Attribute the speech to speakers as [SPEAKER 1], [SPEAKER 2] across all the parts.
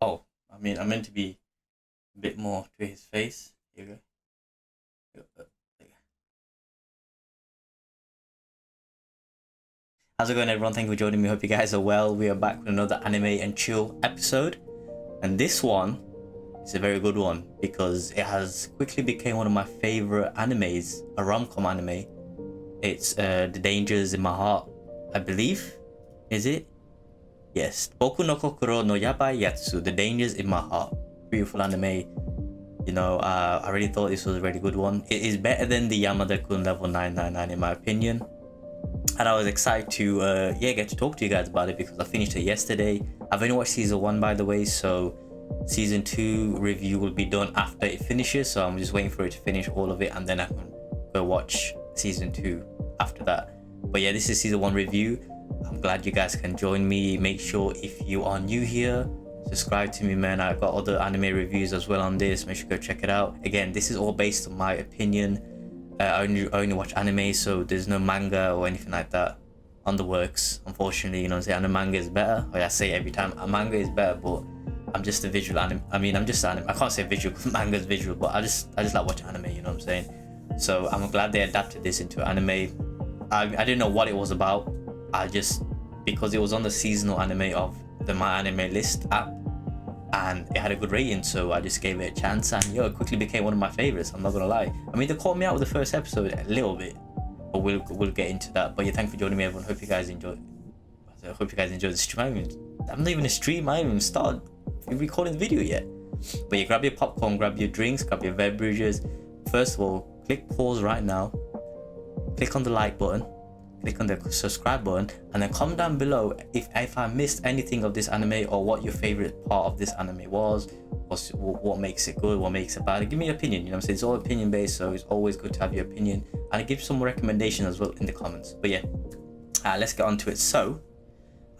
[SPEAKER 1] Oh, I mean, I meant to be a bit more to his face. Here you go. There you go. How's it going, everyone? Thank you for joining me. Hope you guys are well. We are back with another anime and chill episode, and this one is a very good one because it has quickly become one of my favorite animes, a rom-com anime. It's The Dangers in My Heart, I believe. Is it? Yes. Boku no Kokoro no Yabai Yatsu, The Dangers in My Heart. Beautiful anime. You know, I really thought this was a really good one. It is better than the Yamada-kun level 999 in my opinion. And I was excited to get to talk to you guys about it because I finished it yesterday. I've only watched season 1, by the way, so season 2 review will be done after it finishes. So I'm just waiting for it to finish all of it, and then I can go watch season 2 after that. But yeah, this is season 1 review. I'm glad you guys can join me. Make sure if you are new here, subscribe to me, man. I've got other anime reviews as well on this. Make sure you go check it out. Again, this is all based on my opinion. I only watch anime, so there's no manga or anything like that on the works, unfortunately. You know what I'm saying? Anime is better. Like I say every time, a manga is better, but I'm just a visual anime. I mean, I'm just anime. I can't say visual because manga is visual, but I just like watching anime. You know what I'm saying? So I'm glad they adapted this into anime. I didn't know what it was about. Because it was on the seasonal anime of the My Anime List app, and it had a good rating, so I just gave it a chance, and it quickly became one of my favorites. I'm not gonna lie. I mean, they called me out with the first episode a little bit, but we'll get into that. But yeah, thanks for joining me, everyone. Hope you guys enjoy. I hope you guys enjoy the stream. I'm not even a stream. I haven't even started recording the video yet. But yeah, grab your popcorn, grab your drinks, grab your beverages. First of all, click pause right now. Click on the like button. Click on the subscribe button, and then comment down below if I missed anything of this anime, or what your favorite part of this anime was, what makes it good, what makes it bad. Give me your opinion. You know what I'm saying? It's all opinion based, so it's always good to have your opinion, and give some recommendations as well in the comments. But yeah, let's get on to it. So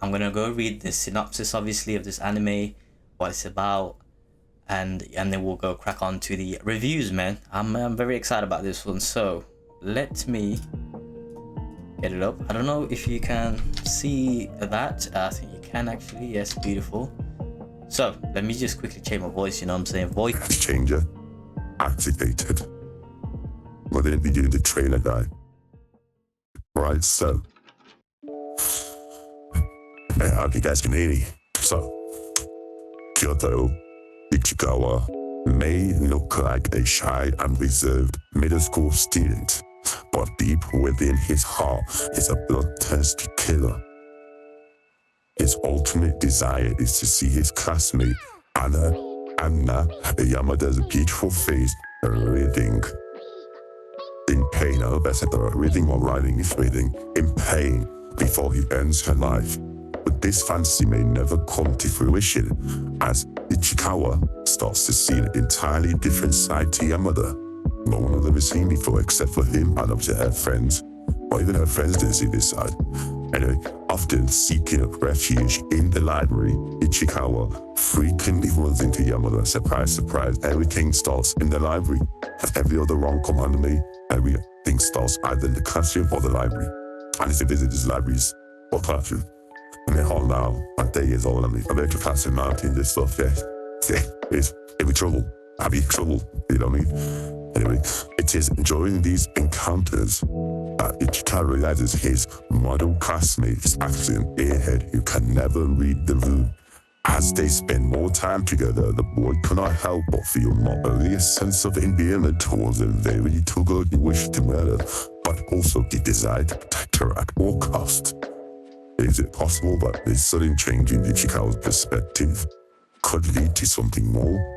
[SPEAKER 1] I'm gonna go read the synopsis, obviously, of this anime, what it's about, and then we'll go crack on to the reviews, man. I'm very excited about this one. So let me get it up. I don't know if you can see that. I think you can actually. Yes, beautiful. So let me just quickly change my voice. You know what I'm saying? Voice
[SPEAKER 2] changer activated. We're going to be doing the trailer guy. Right, so I hope you guys can hear me. So Kyoto Ichigawa may look like a shy and reserved middle school student, but deep within his heart is a bloodthirsty killer. His ultimate desire is to see his classmate Anna Yamada's beautiful face writhing in pain. I hope I said that writhing or writhing is writhing in pain before he ends her life. But this fantasy may never come to fruition as Ichikawa starts to see an entirely different side to Yamada. No one had ever seen before except for him and up to her friends. Or even her friends didn't see this side. Anyway, often seeking refuge in the library, Ichikawa frequently runs into Yamada. Surprise, surprise, everything starts in the library. As every other rom-com anime, everything starts either in the classroom or the library. And if you visit these libraries or classroom, and they're home now, my day is all I'm going to classroom mountain, this stuff, yeah. It's every trouble. I'll be trouble, you know what I mean? Anyway, it is during these encounters that Ichikawa realizes his model classmate is actually an airhead who can never read the room. As they spend more time together, the boy cannot help but feel not only a sense of endearment towards the very two girl he wished to murder, but also the desire to protect her at all costs. Is it possible that this sudden change in Ichikawa's perspective could lead to something more?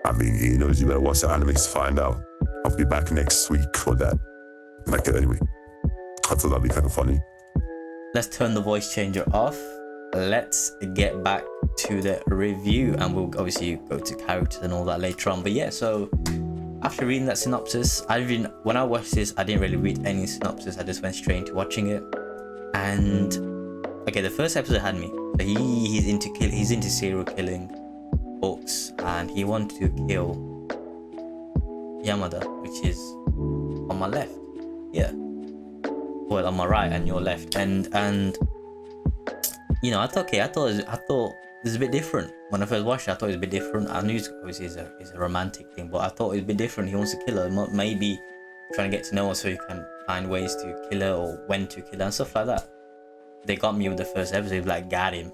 [SPEAKER 2] I mean, you know, you better watch the anime to find out. I'll be back next week for that. Like it anyway. I thought that'd be kind of funny.
[SPEAKER 1] Let's turn the voice changer off. Let's get back to the review, and we'll obviously go to characters and all that later on. But yeah, so after reading that synopsis, when I watched this, I didn't really read any synopsis. I just went straight into watching it. And okay, the first episode had me. So he's into serial killing books, and he wanted to kill Yamada, which is on my left. Yeah, well, on my right and your left. And you know, I thought it's a bit different. When I first watched it, I thought it was a bit different. I knew obviously it's a romantic thing, but I thought it was a bit different. He wants to kill her, maybe trying to get to know her so he can find ways to kill her or when to kill her and stuff like that. They got me with the first episode, like got him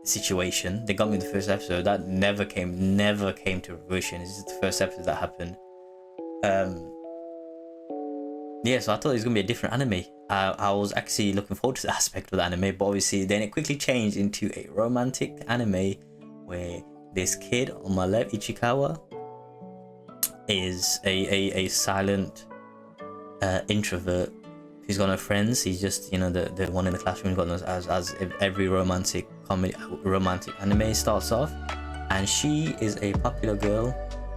[SPEAKER 1] situation. They got me with the first episode. That never came to fruition. This is the first episode that happened. Yeah, so I thought it was gonna be a different anime. I was actually looking forward to the aspect of the anime, but obviously then it quickly changed into a romantic anime where this kid on my left, Ichikawa, is a silent introvert who's got no friends. He's just, you know, the one in the classroom. Got no, as every romantic anime starts off, and she is a popular girl.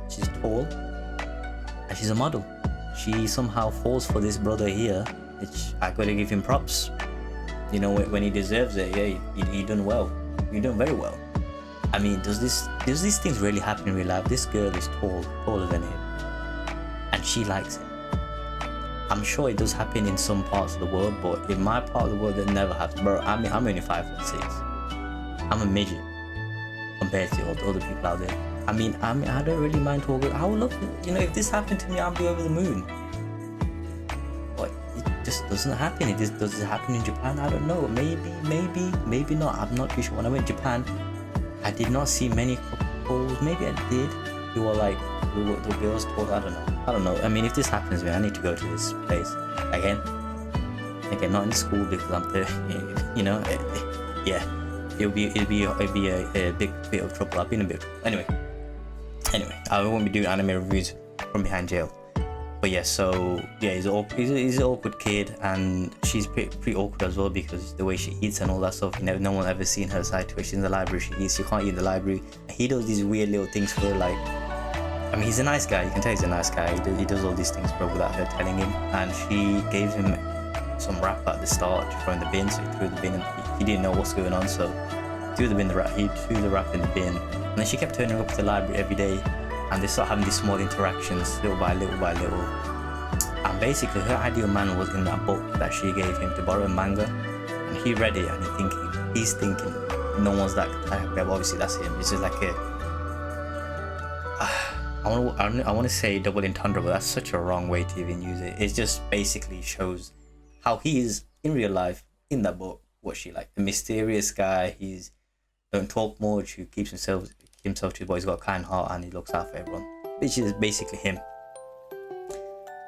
[SPEAKER 1] She's tall and she's a model. She somehow falls for this brother here, which I gotta give him props. You know, when he deserves it. Yeah, he done well. You done very well. I mean, does these things really happen in real life? This girl is taller than him, and she likes him. I'm sure it does happen in some parts of the world, but in my part of the world, it never happens. Bro, I mean, I'm only 5'6". I'm a midget compared to all the other people out there. I mean, I don't really mind talking. I would love to, you know, if this happened to me, I'd be over the moon. But it just doesn't happen. Does it happen in Japan? I don't know. Maybe not. I'm not too sure. When I went to Japan, I did not see many couples. Maybe I did. Who were like the girls told. I don't know. I mean, if this happens to me, I need to go to this place again. Not in school because I'm there. You know, yeah. It'll be a big bit of trouble. I've been a bit. Anyway, I won't be doing anime reviews from behind jail. But yeah, so yeah, he's an awkward kid, and she's pretty awkward as well because the way she eats and all that stuff. No one ever seen her side to it. She's in the library. She eats. She can't eat in the library. He does these weird little things for her, like. I mean, he's a nice guy. You can tell he's a nice guy. He does all these things for her without her telling him. And she gave him some wrap at the start to throw in the bin. So he threw the bin, and he didn't know what's going on. So he threw the wrap in the bin. And then she kept turning up to the library every day, and they started having these small interactions, little by little. And basically, her ideal man was in that book that she gave him to borrow, a manga. And he read it, and he's thinking, no one's that type of guy. Obviously, that's him. It's just like I want to say double entendre, but that's such a wrong way to even use it. It just basically shows how he is in real life in that book. What she like, the mysterious guy. He's don't talk much. Who keeps himself to his boy. He's got a kind heart and he looks out for everyone, which is basically him.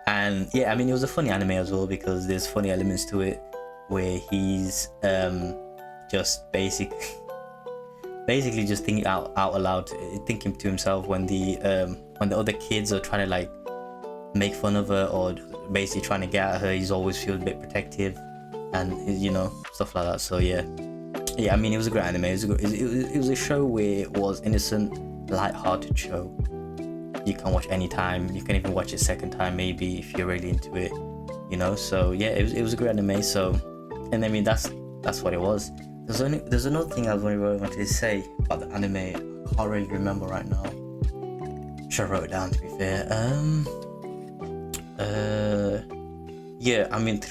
[SPEAKER 1] And yeah, I mean, it was a funny anime as well because there's funny elements to it where he's just basically just thinking out aloud, thinking to himself when the other kids are trying to like make fun of her or basically trying to get at her. He's always feels a bit protective and, you know, stuff like that. So yeah, I mean, it was a great anime. It was a show where it was innocent, light-hearted show. You can watch anytime. You can even watch it second time maybe if you're really into it, you know. So yeah, it was a great anime. So, and I mean, that's what it was. There's another thing I really wanted to say about the anime. I can't really remember right now. Should I wrote it down, to be fair. Yeah, I mean,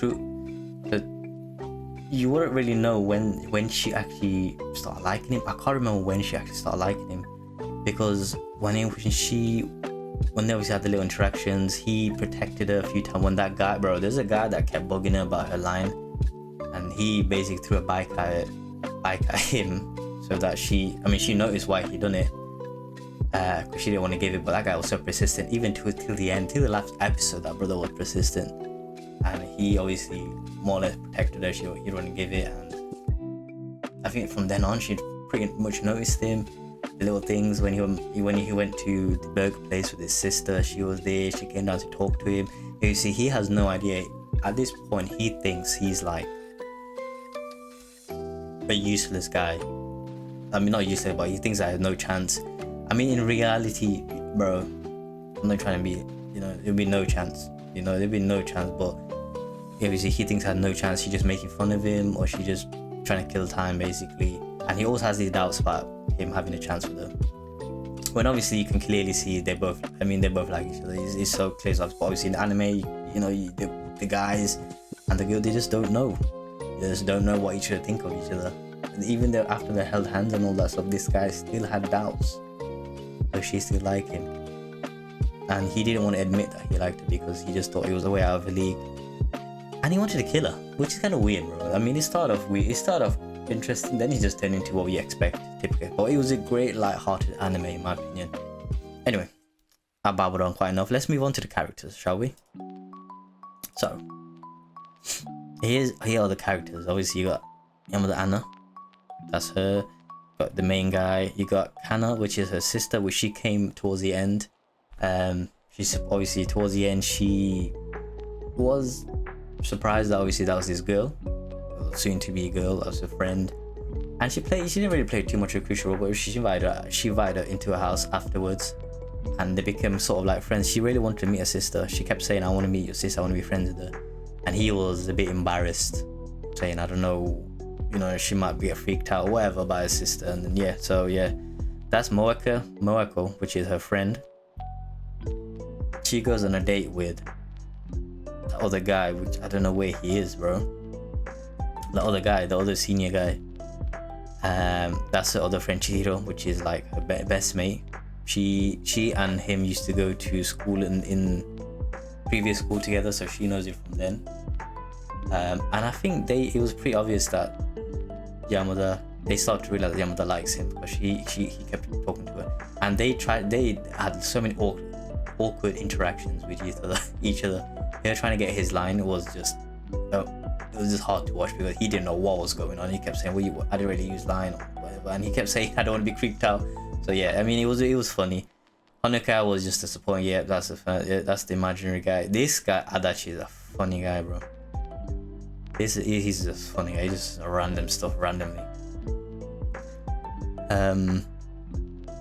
[SPEAKER 1] you wouldn't really know when she actually started liking him. I can't remember when she actually started liking him, because when they obviously had the little interactions, he protected her a few times. When that guy, bro, there's a guy that kept bugging her about her line, and he basically threw a bike at him so that she noticed why he done it, because she didn't want to give it. But that guy was so persistent, even till the end, till the last episode. That brother was persistent, and he obviously more or less protected her. He didn't want to give it, and I think from then on she pretty much noticed him. The little things when he went to the burger place with his sister, she was there. She came down to talk to him. You see, he has no idea at this point. He thinks he's like a useless guy. I mean, not useless, but he thinks I have no chance. I mean, in reality, bro, I'm not trying to be, you know, there'll be no chance. You know, there'll be no chance. But obviously, he thinks I had no chance. She's just making fun of him, or she just trying to kill time, basically. And he always has these doubts about him having a chance with her. When obviously you can clearly see they both like each other. It's so clear. But obviously in the anime, you know, the guys and the girl, they just don't know. They just don't know what each other think of each other. even though after they held hands and all that stuff, this guy still had doubts. So she still liked him, and he didn't want to admit that he liked her because he just thought he was way out of the league, and he wanted to kill her, which is kind of weird, bro. I mean, it started off interesting, then he just turned into what we expect typically. But it was a great light-hearted anime in my opinion. Anyway, I babbled on quite enough. Let's move on to the characters, shall we? So here are the characters. Obviously you got Yamada Anna, that's her. Got the main guy. You got Kana, which is her sister, which she came towards the end. She's obviously towards the end she was surprised that obviously that was his girl, soon to be a girl, as a friend. And she didn't really play too much of a crucial role, but she invited her into her house afterwards, and they became sort of like friends. She really wanted to meet her sister. She kept saying, I want to meet your sister, I want to be friends with her. And he was a bit embarrassed, saying, I don't know, you know, she might be freaked out or whatever by her sister. And then, yeah, so yeah, that's Moeko, which is her friend. She goes on a date with the other guy, which I don't know where he is, bro. The other senior guy. That's her other friend Chihiro, which is like her best mate. She and him used to go to school in previous school together, so she knows it from then. And I think it was pretty obvious that they started to realize that Yamada likes him because he kept talking to her, and they had so many awkward interactions with each other. They were trying to get his line. It was just hard to watch because he didn't know what was going on. He kept saying, well, I didn't really use line or whatever, and he kept saying, I don't want to be creeped out. So yeah, I mean, it was funny. Honoka was just disappointing. Yeah, that's the imaginary guy. This guy Adachi is a funny guy, bro. He's just funny guy. He just random stuff randomly.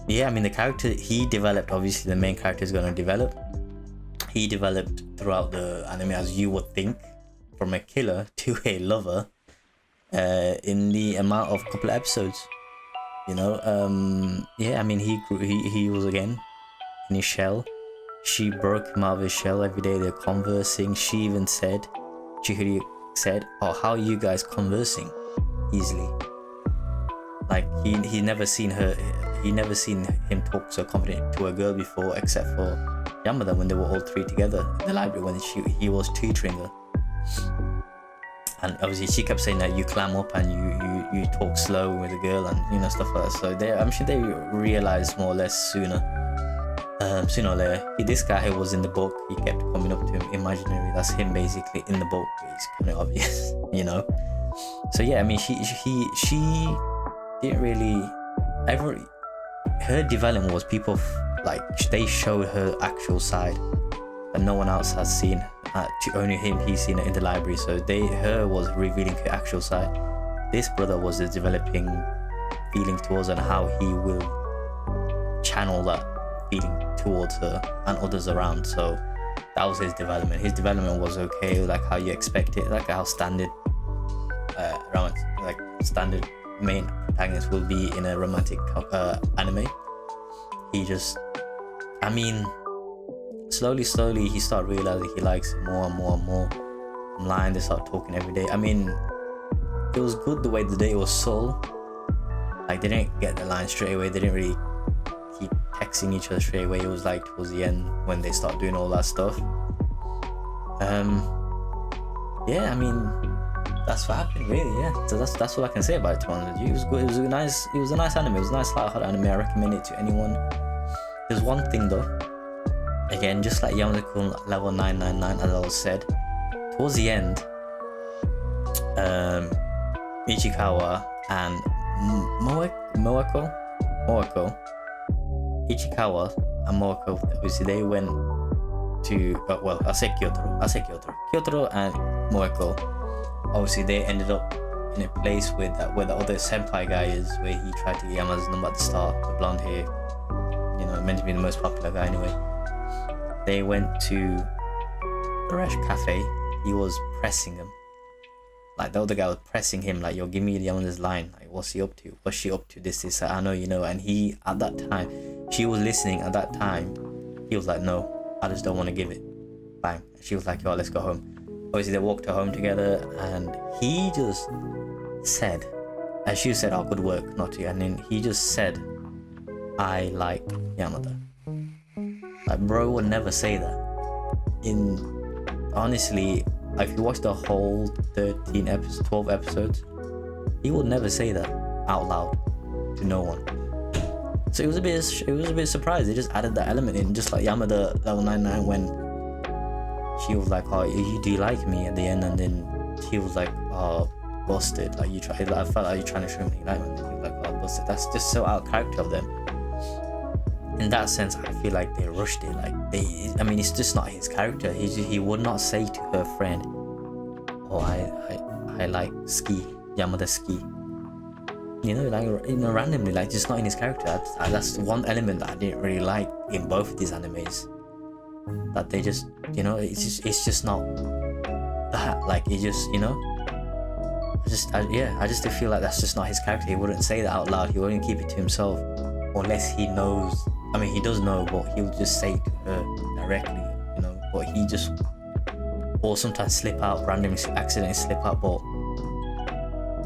[SPEAKER 1] Yeah, I mean, the character he developed, obviously the main character is going to develop. He developed throughout the anime, as you would think, from a killer to a lover, in the amount of couple of episodes. You know, yeah, I mean, he was again in his shell. She broke him out of his shell every day. They're conversing. Chihiro said, oh, how are you guys conversing easily? Like he never seen him talk so confident to a girl before, except for Yamada when they were all three together in the library when he was tutoring her. And obviously she kept saying that you clam up and you talk slow with a girl and, you know, stuff like that. So I'm sure they realized more or less sooner or later. This guy who was in the book, he kept coming up to him imaginary. That's him basically in the book. It's kind of obvious, you know. So yeah, I mean, she didn't really ever. Her development was people like they showed her actual side that no one else has seen. Only he's seen it in the library. So her was revealing her actual side. This brother was developing feeling towards her and how he will channel that feeling towards her and others around. So that was his development. His development was okay, like how you expect it, like how standard standard main protagonist will be in a romantic anime. Slowly he started realizing he likes it more and more and more. Online, they start talking every day. I mean, it was good the way the date was sold. Like, they didn't get the line straight away. They didn't really keep texting each other straight away. It was like towards the end when they start doing all that stuff. Yeah, I mean, that's what happened really. Yeah, so that's all I can say about it. To be honest with you, it was good. It was a nice anime. It was a nice light-hearted anime. I recommend it to anyone. There's one thing though. Again, just like Yamada-kun level 999, as I was said, towards the end, Ichikawa and Ichikawa and Moeko, obviously they went to I say Kyotaro and Moeko. Obviously they ended up in a place where the other senpai guy is, where he tried to get Yamada's number at the start, the blonde hair, you know, meant to be the most popular guy anyway. They went to the Resh Cafe. He was pressing him. Like, the other guy was pressing him, like, yo, give me Yamada's line. Like, what's he up to? What's she up to? This. I know, you know. And he, at that time, she was listening. At that time, he was like, no, I just don't want to give it. Bang. And she was like, yo, let's go home. Obviously, they walked her home together. And he just said, and she said, "Oh, good work, not to," and then he just said, "I like Yamada." Like, bro would never say that. Honestly, if you watch the whole 12 episodes, he would never say that out loud to no one. So it was a bit surprised. They just added that element in, just like Yamada level 99 when she was like, "Oh, do you like me?" at the end, and then he was like, "Oh, busted." Like, I felt like you're trying to show me like, and then he was like, "Oh, busted." That's just so out of character of them. In that sense, I feel like they rushed it. Like, it's just not his character. He would not say to her friend, "Oh, I like ski, Yamada ski." Randomly, like, just not in his character. That's one element that I didn't really like in both of these animes. That they just, it's just not that. Like, it just, I just feel like that's just not his character. He wouldn't say that out loud. He wouldn't keep it to himself, unless he knows. I mean, he does know, but he'll just say it to her directly, But he just, or sometimes slip out, randomly, accidentally slip out. But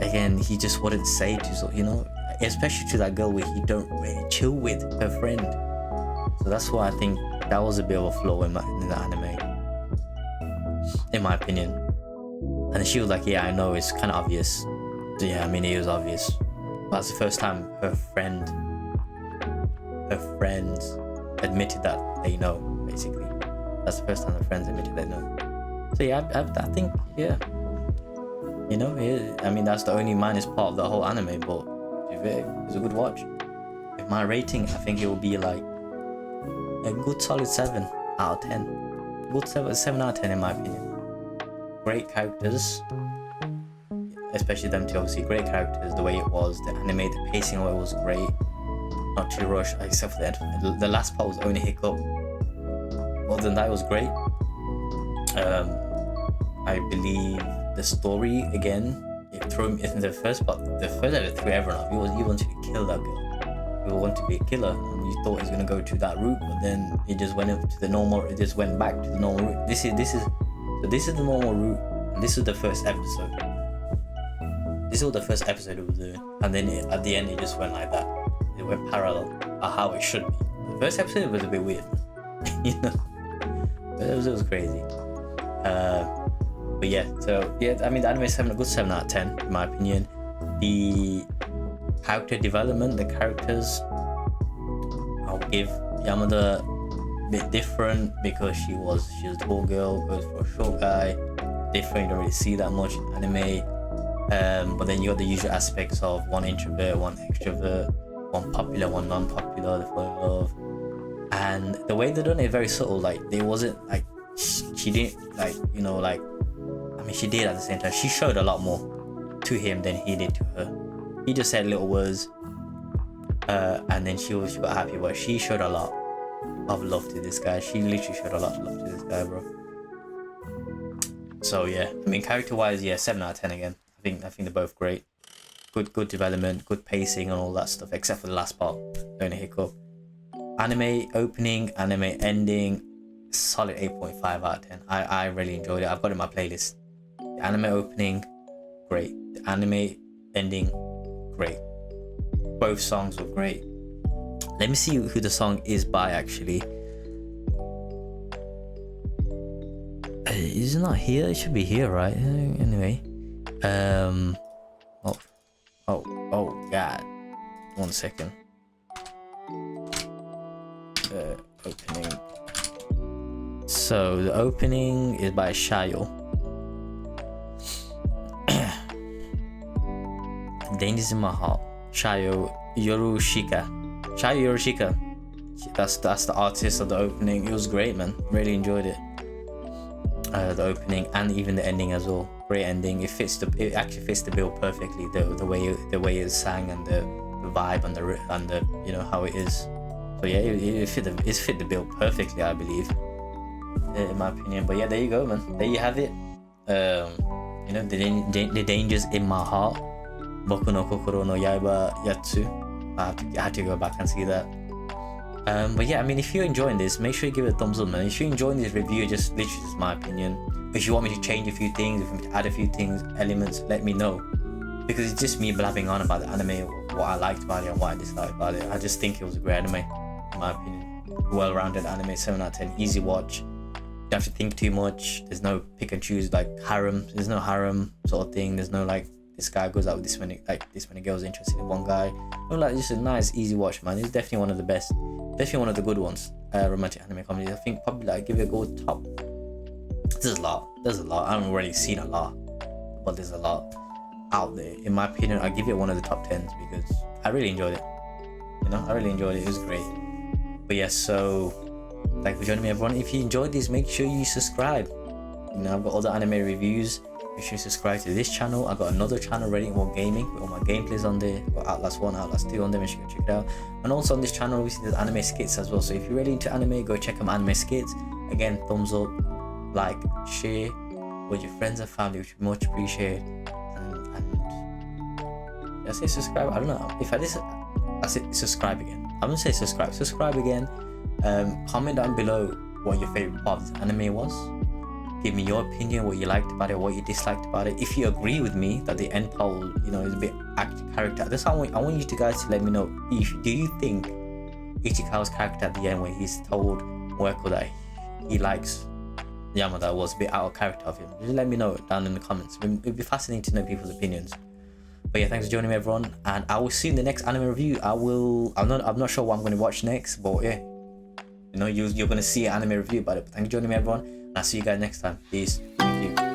[SPEAKER 1] again, he just wouldn't say to, especially to that girl where he don't really chill with her friend. So that's why I think that was a bit of a flaw in the anime, in my opinion. And she was like, "Yeah, I know, it's kind of obvious." So yeah, I mean, it was obvious. But that's the first time her friends admitted that they know, basically. That's the first time her friends admitted they know. So yeah, I think, yeah. I mean, that's the only minus part of the whole anime, but it was a good watch. If my rating, I think it will be like a good solid 7 out of 10. Good 7 out of 10 in my opinion. Great characters, especially them two, obviously. Great characters, the way it was, the anime, the pacing of it was great. Not too rushed, except for the last part was only hiccup. Other than that, it was great. I believe the story, again, it threw me in the first part. The first ever threw everyone off. You wanted to kill that girl. You wanted to be a killer, and you thought it was gonna go to that route, but then it just went up to the normal. It just went back to the normal route. This is the normal route, and this is the first episode. This was the first episode it was doing, and then at the end it just went like that. It went parallel, how it should be. The first episode was a bit weird, but it was crazy. But yeah, so yeah, I mean, the anime is having a good 7 out of 10 in my opinion. The character development, the characters, I'll give Yamada a bit different because she was a tall girl, goes for a short guy. Different, you don't really see that much in anime. But then you got the usual aspects of one introvert, one extrovert, one popular, one non-popular, they fall in love. And the way they done it, very subtle. Like, it wasn't like she didn't like, I mean, she did at the same time. She showed a lot more to him than he did to her. He just said little words, and then she got happy. But she showed a lot of love to this guy. She literally showed a lot of love to this guy, bro. So yeah, I mean, character-wise, yeah, 7 out of 10 again. I think they're both great. Good development, good pacing, and all that stuff. Except for the last part, don't hiccup. Anime opening, anime ending, solid 8.5 out of 10. I really enjoyed it. I've got it in my playlist. The anime opening, great. The anime ending, great. Both songs were great. Let me see who the song is by, actually. Is it not here? It should be here, right? Anyway. Oh god. 1 second. Opening. So the opening is by Shayo. Dangers in my heart. Shayo Yorushika. That's the artist of the opening. It was great, man. Really enjoyed it. The opening and even the ending as well. Great ending. It actually fits the bill perfectly. The way it sang and the vibe and the how it is. So yeah, it fit the bill perfectly, I believe, in my opinion. But yeah, there you go, man. There you have it. The dangers in my heart. Boku no Kokoro no Yabai Yatsu. I had to go back and see that. But yeah, I mean, if you're enjoying this, make sure you give it a thumbs up, man. If you're enjoying this review, just literally just my opinion. If you want me to change a few things, if you want me to add a few things, elements, let me know. because it's just me blabbing on about the anime, what I liked about it and what I disliked about it. I just think it was a great anime, in my opinion. Well-rounded anime, 7 out of 10, easy watch. You don't have to think too much. There's no pick and choose like harem. There's no harem sort of thing. There's no like this guy goes out with this many girls interested in one guy. No, like just a nice easy watch, man. It's definitely one of the best, definitely one of the good ones. Romantic anime comedy. I think probably like give it a go top. There's a lot. I haven't really seen a lot, but there's a lot out there. In my opinion, I give it one of the top 10s because I really enjoyed it. You know, I really enjoyed it. It was great. But yeah, so thank you for joining me, everyone. If you enjoyed this, make sure you subscribe. You know, I've got other anime reviews. Make sure you subscribe to this channel. I've got another channel, Ready More Gaming, with all my gameplays on there. I've got Outlast 1, Outlast 2 on there. Make sure you go check it out. And also on this channel, obviously, there's anime skits as well. So if you're really into anime, go check out my anime skits. Again, thumbs up, like, share with your friends and family, which is much appreciated. And I say subscribe. I don't know if I say subscribe again. I'm gonna say subscribe again. Comment down below what your favorite part of this anime was. Give me your opinion, what you liked about it, what you disliked about it. If you agree with me that the end pole, you know, is a bit character, that's how I want you to guys to let me know. Do you think Ichikawa's character at the end, when he's told Moeko that he likes Yamada, was a bit out of character of him? Just let me know down in the comments. It'd be fascinating to know people's opinions. But yeah, thanks for joining me, everyone, and I will see you in the next anime review. I'm not sure what I'm going to watch next, but yeah, you know, you're going to see an anime review about it. But thanks for joining me, everyone, and I'll see you guys next time. Peace. Thank you.